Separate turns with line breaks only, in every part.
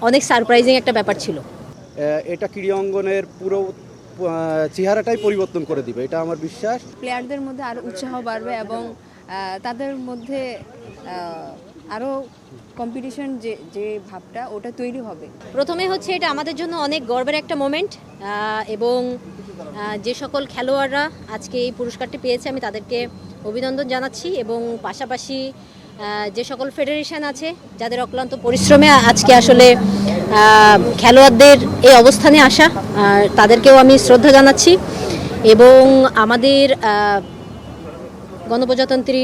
অনেক সারপ্রাইজিং একটা ব্যাপার ছিল।
এটা ক্রীড়া অঙ্গনের পুরো চেহারাটাই পরিবর্তন করে দিবে, এটা আমার বিশ্বাস।
প্লেয়ারদের মধ্যে আরও উৎসাহ বাড়বে এবং তাদের মধ্যে আরও কম্পিটিশন যে যে ভাবটা ওটা তৈরি হবে।
প্রথমে হচ্ছে এটা আমাদের জন্য অনেক গর্বের একটা মোমেন্ট, এবং যে সকল খেলোয়াড়রা আজকে এই পুরস্কারটি পেয়েছে আমি তাদেরকে অভিনন্দন জানাচ্ছি, এবং পাশাপাশি যে সকল ফেডারেশন আছে যাদের অক্লান্ত পরিশ্রমে আজকে আসলে খেলোয়াড়দের এই অবস্থানে আসা, তাদেরকেও আমি শ্রদ্ধা জানাচ্ছি। এবং আমাদের গণপ্রজাতন্ত্রী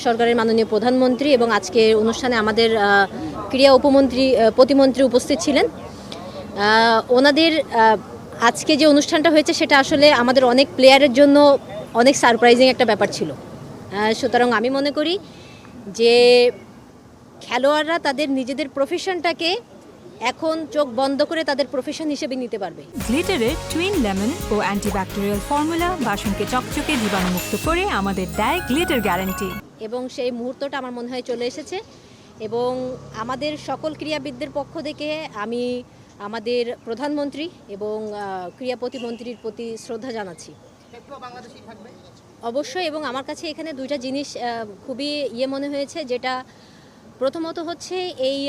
সরকারের মাননীয় প্রধানমন্ত্রী এবং আজকের অনুষ্ঠানে আমাদের ক্রীড়া প্রতিমন্ত্রী উপস্থিত ছিলেন। ওনাদের আজকে যে অনুষ্ঠানটা হয়েছে সেটা আসলে আমাদের অনেক প্লেয়ারের জন্য অনেক সারপ্রাইজিং একটা ব্যাপার ছিল। সুতরাং আমি মনে করি যে খেলোয়াড়রা তাদের নিজেদের প্রফেশনটাকে এখন চোখ বন্ধ করে তাদের প্রফেশন হিসেবে নিতে পারবে।
গ্লিটারের টুইন লেমন ও অ্যান্টিব্যাকটেরিয়াল ফর্মুলা বাসনকে চকচকে জীবাণুমুক্ত করে আমাদের দেয় গ্লিটার গ্যারান্টি।
এবং সেই মুহূর্তটা আমার মনে হয় চলে এসেছে, এবং আমাদের সকল ক্রীড়াবিদদের পক্ষ থেকে আমি আমাদের প্রধানমন্ত্রী এবং ক্রীড়া প্রতিমন্ত্রীর প্রতি শ্রদ্ধা জানাচ্ছি। অবশ্যই, এবং আমার কাছে এখানে দুইটা জিনিস খুবই মনে হয়েছে, যেটা প্রথমত হচ্ছে এই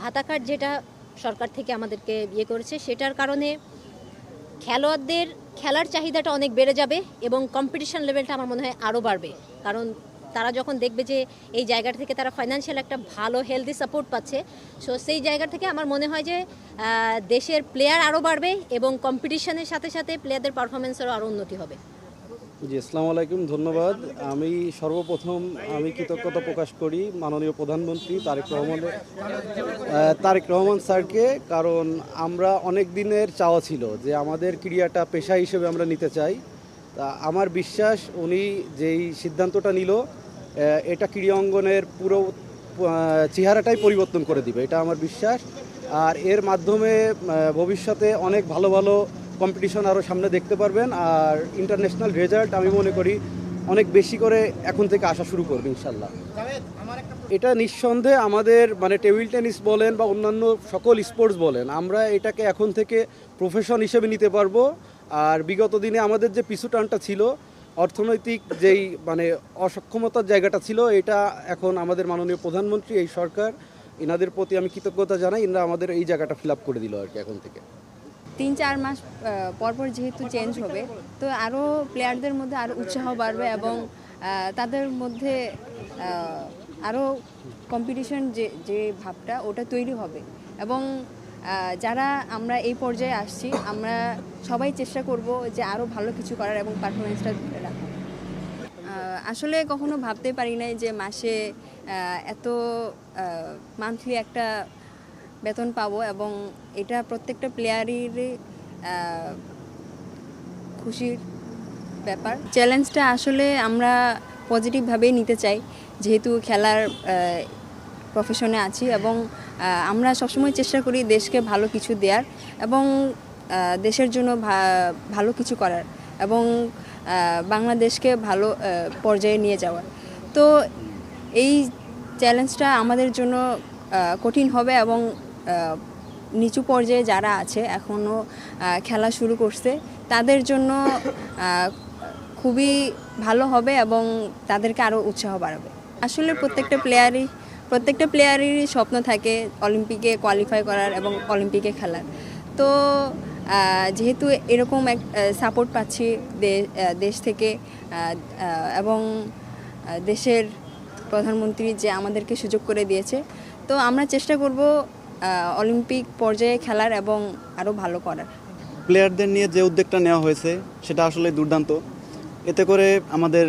ভাতা কার্ড যেটা সরকার থেকে আমাদেরকে করেছে, সেটার কারণে খেলোয়াড়দের খেলার চাহিদাটা অনেক বেড়ে যাবে এবং কম্পিটিশন লেভেলটা আমার মনে হয় আরও বাড়বে। কারণ তারা যখন দেখবে যে এই জায়গাটা থেকে তারা ফাইন্যান্সিয়াল একটা ভালো হেলদি সাপোর্ট পাচ্ছে, সো সেই জায়গা থেকে আমার মনে হয় যে দেশের প্লেয়ার আরও বাড়বে এবং কম্পিটিশনের সাথে সাথে প্লেয়ারদের পারফরমেন্সেরও আরও উন্নতি হবে।
জি, আসসালামু আলাইকুম, ধন্যবাদ। আমি সর্বপ্রথম কৃতজ্ঞতা প্রকাশ করি মাননীয় প্রধানমন্ত্রী তারেক রহমান স্যারকে, কারণ আমরা অনেক দিনের চাওয়া ছিল যে আমাদের ক্রীড়াটা পেশা হিসেবে আমরা নিতে চাই। তা আমার বিশ্বাস উনি যেই সিদ্ধান্তটা নিল, এটা ক্রীড়া অঙ্গনের পুরো চেহারাটাই পরিবর্তন করে দিবে, এটা আমার বিশ্বাস। আর এর মাধ্যমে ভবিষ্যতে অনেক ভালো ভালো কম্পিটিশন আরও সামনে দেখতে পারবেন, আর ইন্টারন্যাশনাল রেজাল্ট আমি মনে করি অনেক বেশি করে এখন থেকে আসা শুরু করবে ইনশাল্লাহ। এটা নিঃসন্দেহে আমাদের টেবিল টেনিস বলেন বা অন্যান্য সকল স্পোর্টস বলেন, আমরা এটাকে এখন থেকে প্রফেশন হিসেবে নিতে পারবো। আর বিগত দিনে আমাদের যে পিছুটানটা ছিল, অর্থনৈতিক যেই অসক্ষমতার জায়গাটা ছিল, এটা এখন আমাদের মাননীয় প্রধানমন্ত্রী, এই সরকার, এনাদের প্রতি আমি কৃতজ্ঞতা জানাই। এনারা আমাদের এই জায়গাটা ফিল আপ করে দিল আর কি। এখন থেকে
3-4 মাস পরপর যেহেতু চেঞ্জ হবে, তো আরও প্লেয়ারদের মধ্যে আরও উৎসাহ বাড়বে এবং তাদের মধ্যে আরও কম্পিটিশন যে যে ভাবটা ওটা তৈরি হবে। এবং যারা আমরা এই পর্যায়ে আসছি, আমরা সবাই চেষ্টা করব যে আরও ভালো কিছু করার এবং পারফরমেন্সটা ধরে রাখার। আসলে কখনো ভাবতে পারি নাই যে মাসে এত মান্থলি একটা বেতন পাবো, এবং এটা প্রত্যেকটা প্লেয়ারেরই খুশির ব্যাপার। চ্যালেঞ্জটা আসলে আমরা পজিটিভভাবেই নিতে চাই, যেহেতু খেলার প্রফেশনে আছি, এবং আমরা সবসময় চেষ্টা করি দেশকে ভালো কিছু দেওয়ার এবং দেশের জন্য ভালো কিছু করার এবং বাংলাদেশকে ভালো পর্যায়ে নিয়ে যাওয়ার। তো এই চ্যালেঞ্জটা আমাদের জন্য কঠিন হবে, এবং নিচু পর্যায়ে যারা আছে এখনও খেলা শুরু করছে তাদের জন্য খুবই ভালো হবে এবং তাদেরকে আরও উৎসাহ বাড়াবে। আসলে প্রত্যেকটা প্লেয়ারেরই স্বপ্ন থাকে অলিম্পিকে কোয়ালিফাই করার এবং অলিম্পিকে খেলার। তো যেহেতু এরকম এক সাপোর্ট পাচ্ছি দেশ থেকে এবং দেশের প্রধানমন্ত্রী যে আমাদেরকে সুযোগ করে দিয়েছে, তো আমরা চেষ্টা করব অলিম্পিক পর্যায়ে খেলার এবং আরও ভালো করার।
প্লেয়ারদের নিয়ে যে উদ্যোগটা নেওয়া হয়েছে সেটা আসলে দুর্দান্ত। এতে করে আমাদের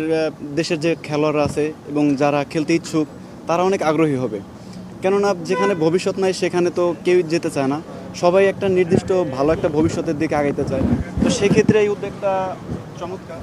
দেশের যে খেলোয়াড়রা আছে এবং যারা খেলতে ইচ্ছুক তারা অনেক আগ্রহী হবে, কেননা যেখানে ভবিষ্যৎ নাই সেখানে তো কেউ যেতে চায় না, সবাই একটা নির্দিষ্ট ভালো একটা ভবিষ্যতের দিকে আগাইতে চায়। তো সেক্ষেত্রে এই উদ্যোগটা চমৎকার।